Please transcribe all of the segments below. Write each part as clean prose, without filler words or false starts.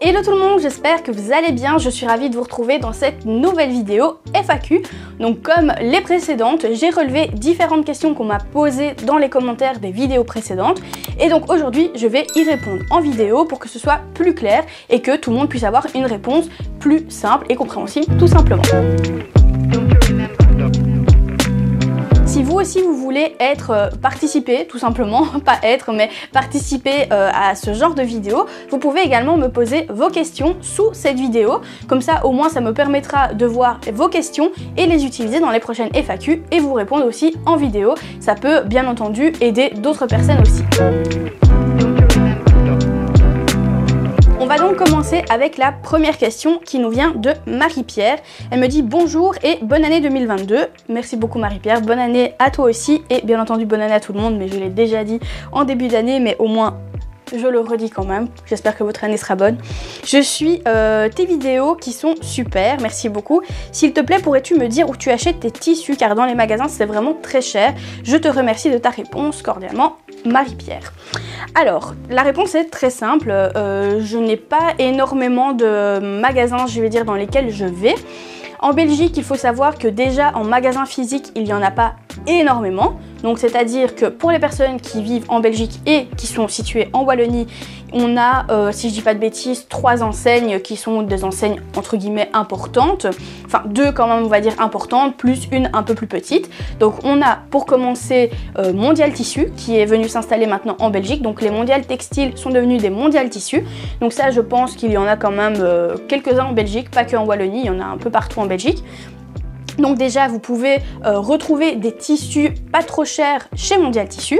Hello tout le monde, j'espère que vous allez bien, je suis ravie de vous retrouver dans cette nouvelle vidéo FAQ. Donc comme les précédentes, j'ai relevé différentes questions qu'on m'a posées dans les commentaires des vidéos précédentes. Et donc aujourd'hui, je vais y répondre en vidéo pour que ce soit plus clair et que tout le monde puisse avoir une réponse plus simple et compréhensible tout simplement. Si vous aussi vous voulez participer, tout simplement, pas être, mais participer à ce genre de vidéo, vous pouvez également me poser vos questions sous cette vidéo. Comme ça, au moins, ça me permettra de voir vos questions et les utiliser dans les prochaines FAQ et vous répondre aussi en vidéo. Ça peut, bien entendu, aider d'autres personnes aussi. On va donc commencer avec la première question qui nous vient de Marie-Pierre. Elle me dit bonjour et bonne année 2022. Merci beaucoup Marie-Pierre, bonne année à toi aussi et bien entendu bonne année à tout le monde, mais je l'ai déjà dit en début d'année, mais au moins je le redis quand même. J'espère que votre année sera bonne. Je suis tes vidéos qui sont super, merci beaucoup. S'il te plaît, pourrais-tu me dire où tu achètes tes tissus car dans les magasins c'est vraiment très cher. Je te remercie de ta réponse, cordialement Marie-Pierre. Alors, la réponse est très simple. Je n'ai pas énormément de magasins, je vais dire, dans lesquels je vais. En Belgique, il faut savoir que déjà en magasin physique, il n'y en a pas énormément. Donc c'est-à-dire que pour les personnes qui vivent en Belgique et qui sont situées en Wallonie, on a, si je dis pas de bêtises, 3 enseignes qui sont des enseignes entre guillemets importantes. Enfin 2 quand même on va dire importantes, plus une un peu plus petite. Donc on a pour commencer Mondial Tissu qui est venu s'installer maintenant en Belgique. Donc les Mondial Textiles sont devenus des Mondial Tissu. Donc ça je pense qu'il y en a quand même quelques-uns en Belgique, pas que en Wallonie, il y en a un peu partout en Belgique. Donc déjà, vous pouvez retrouver des tissus pas trop chers chez Mondial Tissu.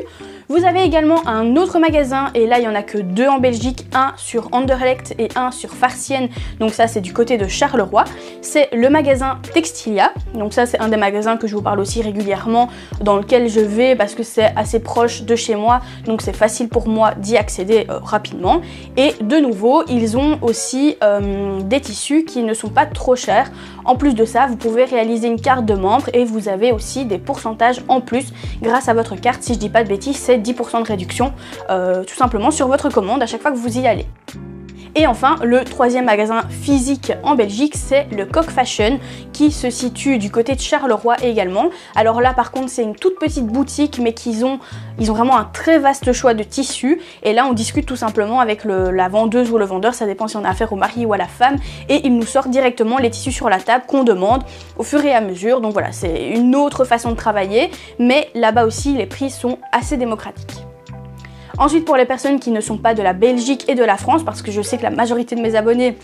Vous avez également un autre magasin, et là il n'y en a que 2 en Belgique, un sur Anderlecht et un sur Farciennes, donc ça c'est du côté de Charleroi. C'est le magasin Textilia, donc ça c'est un des magasins que je vous parle aussi régulièrement, dans lequel je vais parce que c'est assez proche de chez moi, donc c'est facile pour moi d'y accéder rapidement. Et de nouveau, ils ont aussi des tissus qui ne sont pas trop chers. En plus de ça, vous pouvez réaliser une carte de membre et vous avez aussi des pourcentages en plus grâce à votre carte. Si je dis pas de bêtises, c'est 10% de réduction tout simplement sur votre commande à chaque fois que vous y allez. Et enfin, le troisième magasin physique en Belgique, c'est le Coq Fashion qui se situe du côté de Charleroi également. Alors là, par contre, c'est une toute petite boutique, mais ils ont vraiment un très vaste choix de tissus. Et là, on discute tout simplement avec la vendeuse ou le vendeur, ça dépend si on a affaire au mari ou à la femme. Et ils nous sortent directement les tissus sur la table qu'on demande au fur et à mesure. Donc voilà, c'est une autre façon de travailler. Mais là-bas aussi, les prix sont assez démocratiques. Ensuite, pour les personnes qui ne sont pas de la Belgique et de la France, parce que je sais que la majorité de mes abonnés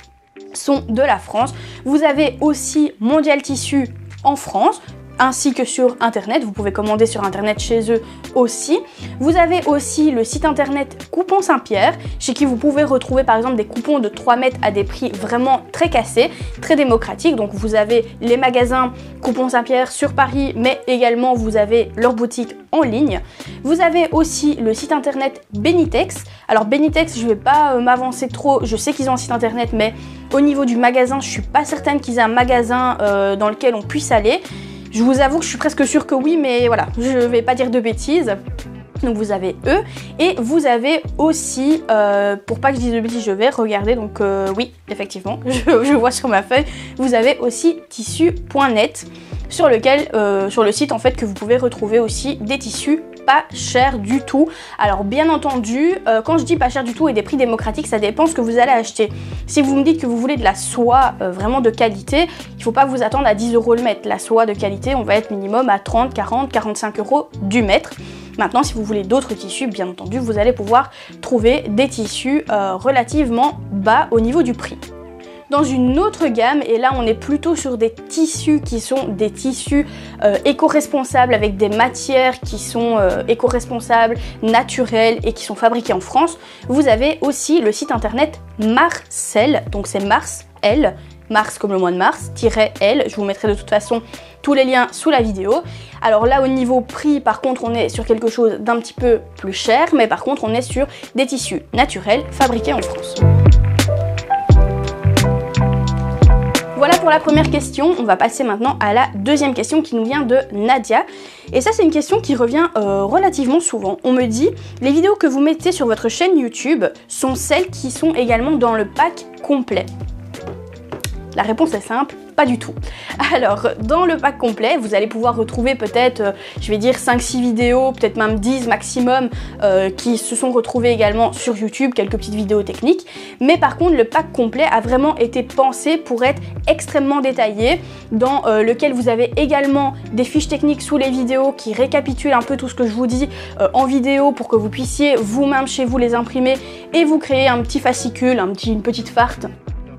sont de la France, vous avez aussi Mondial Tissu en France, ainsi que sur internet, vous pouvez commander sur internet chez eux aussi. Vous avez aussi le site internet Coupon Saint-Pierre, chez qui vous pouvez retrouver par exemple des coupons de 3 mètres à des prix vraiment très cassés, très démocratiques. Donc vous avez les magasins Coupon Saint-Pierre sur Paris, mais également vous avez leur boutique en ligne. Vous avez aussi le site internet Benitex. Alors Benitex, je vais pas m'avancer trop, je sais qu'ils ont un site internet, mais au niveau du magasin, je suis pas certaine qu'ils aient un magasin dans lequel on puisse aller. Je vous avoue que je suis presque sûre que oui, mais voilà, je vais pas dire de bêtises. Donc vous avez eux, et vous avez aussi, pour pas que je dise de bêtises, je vais regarder, donc oui, effectivement, je vois sur ma feuille, vous avez aussi tissu.net, sur le site en fait, que vous pouvez retrouver aussi des tissus pas cher du tout. Alors bien entendu, quand je dis pas cher du tout et des prix démocratiques, ça dépend ce que vous allez acheter. Si vous me dites que vous voulez de la soie vraiment de qualité, il faut pas vous attendre à 10 € le mètre. La soie de qualité, on va être minimum à 30, 40, 45 € du mètre. Maintenant, si vous voulez d'autres tissus, bien entendu, vous allez pouvoir trouver des tissus relativement bas au niveau du prix. Dans une autre gamme, et là on est plutôt sur des tissus qui sont des tissus éco-responsables avec des matières qui sont éco-responsables, naturelles et qui sont fabriquées en France, vous avez aussi le site internet Marcel, donc c'est Mars, L, Mars comme le mois de mars, -L, je vous mettrai de toute façon tous les liens sous la vidéo. Alors là au niveau prix par contre on est sur quelque chose d'un petit peu plus cher, mais par contre on est sur des tissus naturels fabriqués en France. Voilà pour pour la première question. On va passer maintenant à la deuxième question qui nous vient de Nadia. Et ça, c'est une question qui revient relativement souvent. On me dit, les vidéos que vous mettez sur votre chaîne YouTube sont celles qui sont également dans le pack complet? La réponse est simple, pas du tout. Alors, dans le pack complet, vous allez pouvoir retrouver peut-être, je vais dire 5-6 vidéos, peut-être même 10 maximum, qui se sont retrouvées également sur YouTube, quelques petites vidéos techniques. Mais par contre, le pack complet a vraiment été pensé pour être extrêmement détaillé, dans lequel vous avez également des fiches techniques sous les vidéos qui récapitulent un peu tout ce que je vous dis en vidéo pour que vous puissiez vous-même chez vous les imprimer et vous créer un petit fascicule, une petite farte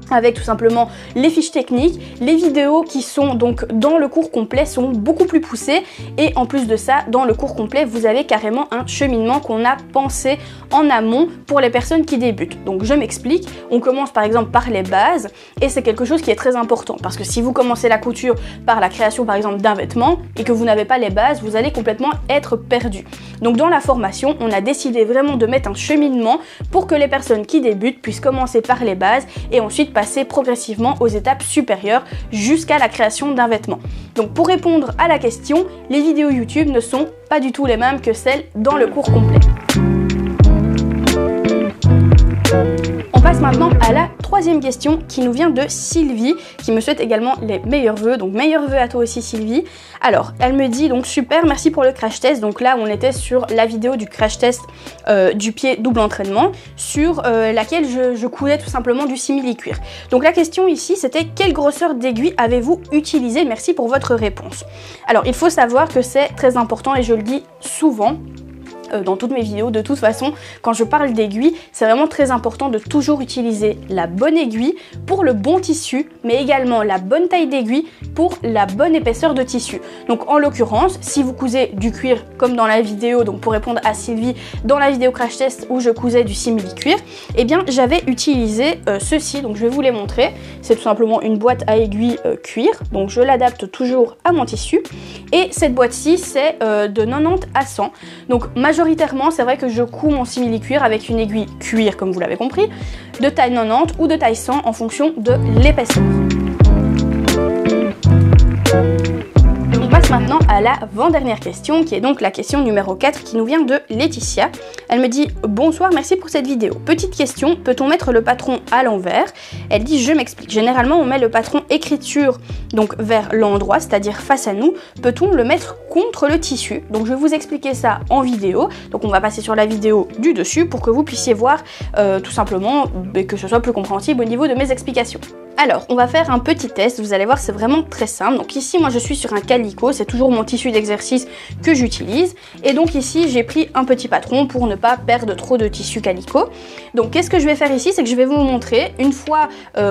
avec tout simplement les fiches techniques. Les vidéos qui sont donc dans le cours complet sont beaucoup plus poussées et en plus de ça, dans le cours complet, vous avez carrément un cheminement qu'on a pensé en amont pour les personnes qui débutent. Donc je m'explique, on commence par exemple par les bases et c'est quelque chose qui est très important parce que si vous commencez la couture par la création par exemple d'un vêtement et que vous n'avez pas les bases, vous allez complètement être perdu. Donc dans la formation, on a décidé vraiment de mettre un cheminement pour que les personnes qui débutent puissent commencer par les bases et ensuite passer progressivement aux étapes supérieures jusqu'à la création d'un vêtement. Donc pour répondre à la question, les vidéos YouTube ne sont pas du tout les mêmes que celles dans le cours complet. On passe maintenant à la troisième question qui nous vient de Sylvie, qui me souhaite également les meilleurs vœux. Donc meilleurs vœux à toi aussi Sylvie. Alors elle me dit donc super, merci pour le crash test. Donc là on était sur la vidéo du crash test du pied double entraînement, sur laquelle je coulais tout simplement du simili-cuir. Donc la question ici c'était quelle grosseur d'aiguille avez-vous utilisé? Merci pour votre réponse. Alors il faut savoir que c'est très important et je le dis souvent dans toutes mes vidéos, de toute façon, quand je parle d'aiguille, c'est vraiment très important de toujours utiliser la bonne aiguille pour le bon tissu, mais également la bonne taille d'aiguille pour la bonne épaisseur de tissu. Donc en l'occurrence, si vous cousez du cuir comme dans la vidéo, donc pour répondre à Sylvie, dans la vidéo crash test où je cousais du simili-cuir, eh bien j'avais utilisé ceci, donc je vais vous les montrer. C'est tout simplement une boîte à aiguille cuir, donc je l'adapte toujours à mon tissu. Et cette boîte-ci, c'est de 90 à 100. Donc majoritairement, c'est vrai que je couds mon simili-cuir avec une aiguille cuir, comme vous l'avez compris, de taille 90 ou de taille 100 en fonction de l'épaisseur. On passe maintenant à l'avant-dernière question, qui est donc la question numéro 4 qui nous vient de Laetitia. Elle me dit « Bonsoir, merci pour cette vidéo. Petite question, peut-on mettre le patron à l'envers ?» Elle dit « Je m'explique. Généralement, on met le patron écriture donc vers l'endroit, c'est-à-dire face à nous. Peut-on le mettre contre le tissu ?» Donc je vais vous expliquer ça en vidéo. Donc on va passer sur la vidéo du dessus pour que vous puissiez voir tout simplement que ce soit plus compréhensible au niveau de mes explications. Alors, on va faire un petit test, vous allez voir, c'est vraiment très simple. Donc ici, moi je suis sur un calicot, c'est toujours mon tissu d'exercice que j'utilise. Et donc ici, j'ai pris un petit patron pour ne pas perdre trop de tissu calicot. Donc qu'est-ce que je vais faire ici, c'est que je vais vous montrer une fois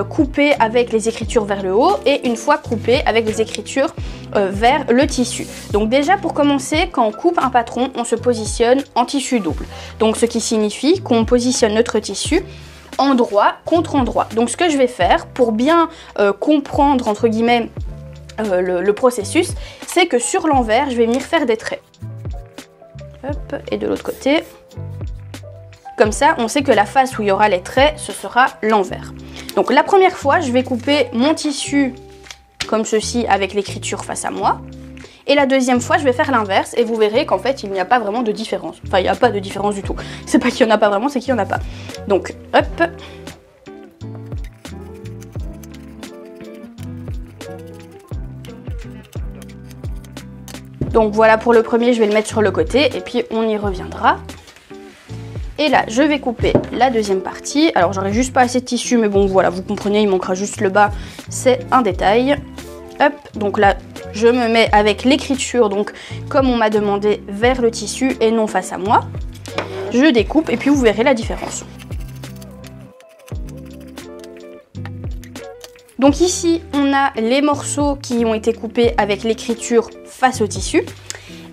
coupé avec les écritures vers le haut et une fois coupé avec les écritures vers le tissu. Donc déjà, pour commencer, quand on coupe un patron, on se positionne en tissu double. Donc ce qui signifie qu'on positionne notre tissu endroit contre endroit. Donc ce que je vais faire pour bien comprendre entre guillemets le processus, c'est que sur l'envers je vais venir faire des traits. Hop, et de l'autre côté. Comme ça on sait que la face où il y aura les traits, ce sera l'envers. Donc la première fois je vais couper mon tissu comme ceci avec l'écriture face à moi. Et la deuxième fois, je vais faire l'inverse et vous verrez qu'en fait, il n'y a pas vraiment de différence. Enfin, il n'y a pas de différence du tout. C'est pas qu'il n'y en a pas vraiment, c'est qu'il n'y en a pas. Donc, hop. Donc voilà pour le premier, je vais le mettre sur le côté et puis on y reviendra. Et là, je vais couper la deuxième partie. Alors, j'aurai juste pas assez de tissu, mais bon, voilà, vous comprenez, il manquera juste le bas. C'est un détail. Hop, donc là, je me mets avec l'écriture, donc comme on m'a demandé, vers le tissu et non face à moi. Je découpe et puis vous verrez la différence. Donc ici, on a les morceaux qui ont été coupés avec l'écriture face au tissu.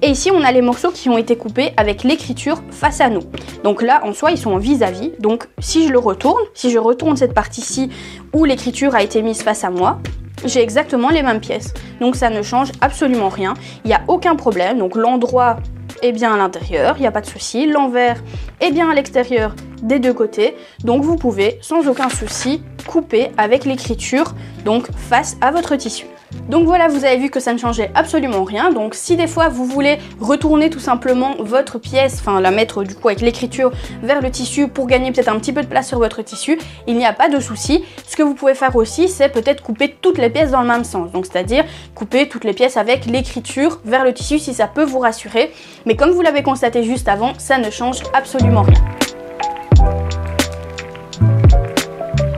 Et ici, on a les morceaux qui ont été coupés avec l'écriture face à nous. Donc là, en soi, ils sont en vis-à-vis. Donc si je le retourne, si je retourne cette partie-ci où l'écriture a été mise face à moi, j'ai exactement les mêmes pièces. Donc ça ne change absolument rien. Il n'y a aucun problème. Donc l'endroit est bien à l'intérieur, il n'y a pas de souci. L'envers est bien à l'extérieur des deux côtés. Donc vous pouvez sans aucun souci couper avec l'écriture, donc face à votre tissu. Donc voilà, vous avez vu que ça ne changeait absolument rien. Donc si des fois vous voulez retourner tout simplement votre pièce, enfin la mettre du coup avec l'écriture vers le tissu pour gagner peut-être un petit peu de place sur votre tissu, il n'y a pas de souci. Ce que vous pouvez faire aussi, c'est peut-être couper toutes les pièces dans le même sens. Donc c'est-à-dire couper toutes les pièces avec l'écriture vers le tissu si ça peut vous rassurer. Mais comme vous l'avez constaté juste avant, ça ne change absolument rien.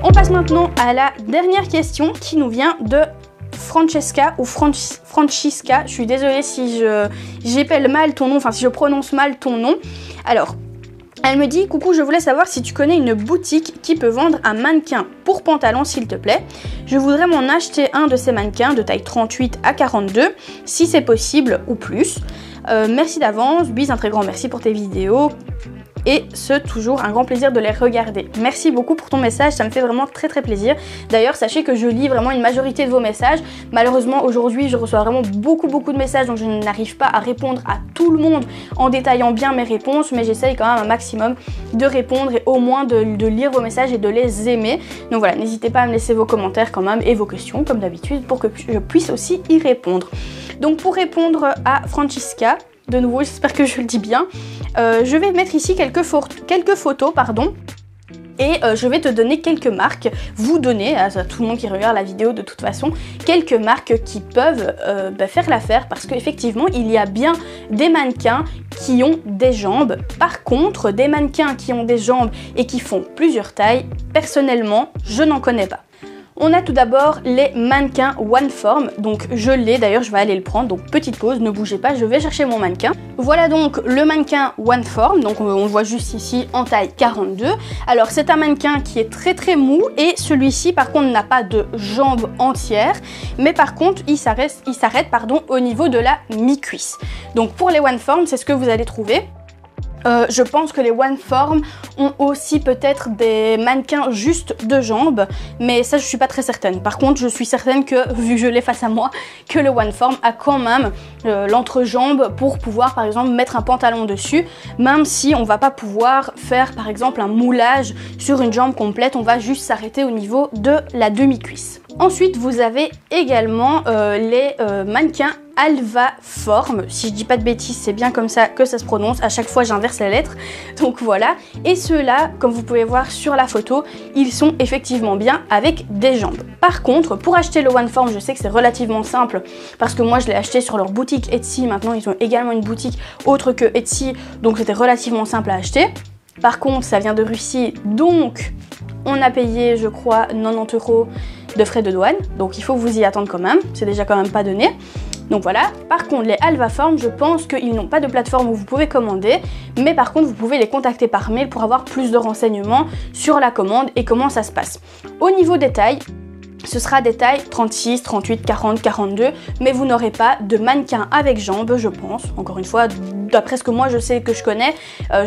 On passe maintenant à la dernière question qui nous vient de Francesca ou Francisca. Je suis désolée si j'épelle mal ton nom, enfin si je prononce mal ton nom. Alors, elle me dit: coucou, je voulais savoir si tu connais une boutique qui peut vendre un mannequin pour pantalon s'il te plaît. Je voudrais m'en acheter un de ces mannequins de taille 38 à 42, si c'est possible ou plus. Merci d'avance, bis, un très grand merci pour tes vidéos. Et c'est toujours un grand plaisir de les regarder. Merci beaucoup pour ton message, ça me fait vraiment très très plaisir. D'ailleurs, sachez que je lis vraiment une majorité de vos messages. Malheureusement, aujourd'hui, je reçois vraiment beaucoup de messages, donc je n'arrive pas à répondre à tout le monde en détaillant bien mes réponses, mais j'essaye quand même un maximum de répondre et au moins de lire vos messages et de les aimer. Donc voilà, n'hésitez pas à me laisser vos commentaires quand même et vos questions, comme d'habitude, pour que je puisse aussi y répondre. Donc pour répondre à Francisca, de nouveau, j'espère que je le dis bien. Je vais mettre ici quelques photos, pardon. Et je vais te donner quelques marques, vous donner, à tout le monde qui regarde la vidéo de toute façon, quelques marques qui peuvent faire l'affaire, parce qu'effectivement, il y a bien des mannequins qui ont des jambes. Par contre, des mannequins qui ont des jambes et qui font plusieurs tailles, personnellement, je n'en connais pas. On a tout d'abord les mannequins OneForm, donc je l'ai, d'ailleurs je vais aller le prendre, donc petite pause, ne bougez pas, je vais chercher mon mannequin. Voilà donc le mannequin OneForm, donc on le voit juste ici en taille 42. Alors c'est un mannequin qui est très mou et celui-ci par contre n'a pas de jambes entières, mais par contre il s'arrête au niveau de la mi-cuisse. Donc pour les OneForm, c'est ce que vous allez trouver. Je pense que les OneForm ont aussi peut-être des mannequins juste de jambes, mais ça je suis pas très certaine. Par contre, je suis certaine que, vu que je l'ai face à moi, que le OneForm a quand même l'entrejambe pour pouvoir par exemple mettre un pantalon dessus, même si on va pas pouvoir faire par exemple un moulage sur une jambe complète, on va juste s'arrêter au niveau de la demi-cuisse. Ensuite, vous avez également les mannequins Alvaform, si je dis pas de bêtises, c'est bien comme ça que ça se prononce, à chaque fois j'inverse la lettre, donc voilà. Et ceux-là, comme vous pouvez voir sur la photo, ils sont effectivement bien avec des jambes. Par contre, pour acheter le OneForm, je sais que c'est relativement simple, parce que moi je l'ai acheté sur leur boutique Etsy, maintenant ils ont également une boutique autre que Etsy, donc c'était relativement simple à acheter. Par contre, ça vient de Russie, donc on a payé, je crois, 90 € de frais de douane, donc il faut vous y attendre quand même, c'est déjà quand même pas donné. Donc voilà, par contre les Alvaform, je pense qu'ils n'ont pas de plateforme où vous pouvez commander, mais par contre vous pouvez les contacter par mail pour avoir plus de renseignements sur la commande et comment ça se passe. Au niveau des tailles, ce sera des tailles 36, 38, 40, 42, mais vous n'aurez pas de mannequin avec jambes, je pense. Encore une fois, d'après ce que moi je sais que je connais,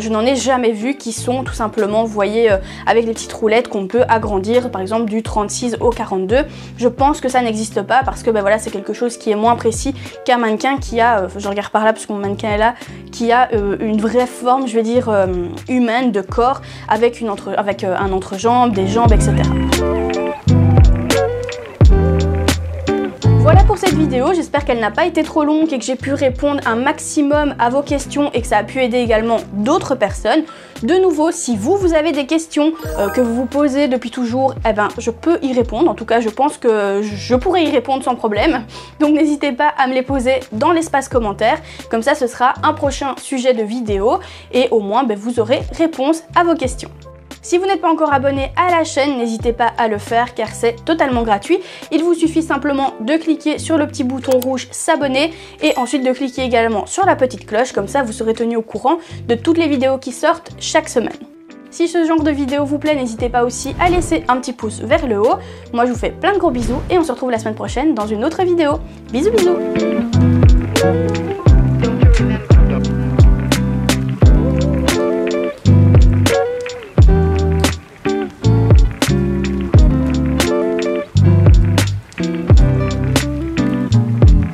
je n'en ai jamais vu qui sont tout simplement, vous voyez, avec les petites roulettes qu'on peut agrandir, par exemple du 36 au 42. Je pense que ça n'existe pas parce que voilà, c'est quelque chose qui est moins précis qu'un mannequin qui a, je regarde par là parce que mon mannequin est là, qui a une vraie forme, je vais dire, humaine de corps, avec un entrejambe, des jambes, etc. Voilà pour cette vidéo, j'espère qu'elle n'a pas été trop longue et que j'ai pu répondre un maximum à vos questions et que ça a pu aider également d'autres personnes. De nouveau, si vous avez des questions que vous vous posez depuis toujours, eh ben, je peux y répondre. En tout cas, je pense que je pourrais y répondre sans problème. Donc n'hésitez pas à me les poser dans l'espace commentaire. Comme ça, ce sera un prochain sujet de vidéo et au moins, vous aurez réponse à vos questions. Si vous n'êtes pas encore abonné à la chaîne, n'hésitez pas à le faire car c'est totalement gratuit. Il vous suffit simplement de cliquer sur le petit bouton rouge s'abonner et ensuite de cliquer également sur la petite cloche, comme ça vous serez tenu au courant de toutes les vidéos qui sortent chaque semaine. Si ce genre de vidéo vous plaît, n'hésitez pas aussi à laisser un petit pouce vers le haut. Moi je vous fais plein de gros bisous et on se retrouve la semaine prochaine dans une autre vidéo. Bisous bisous.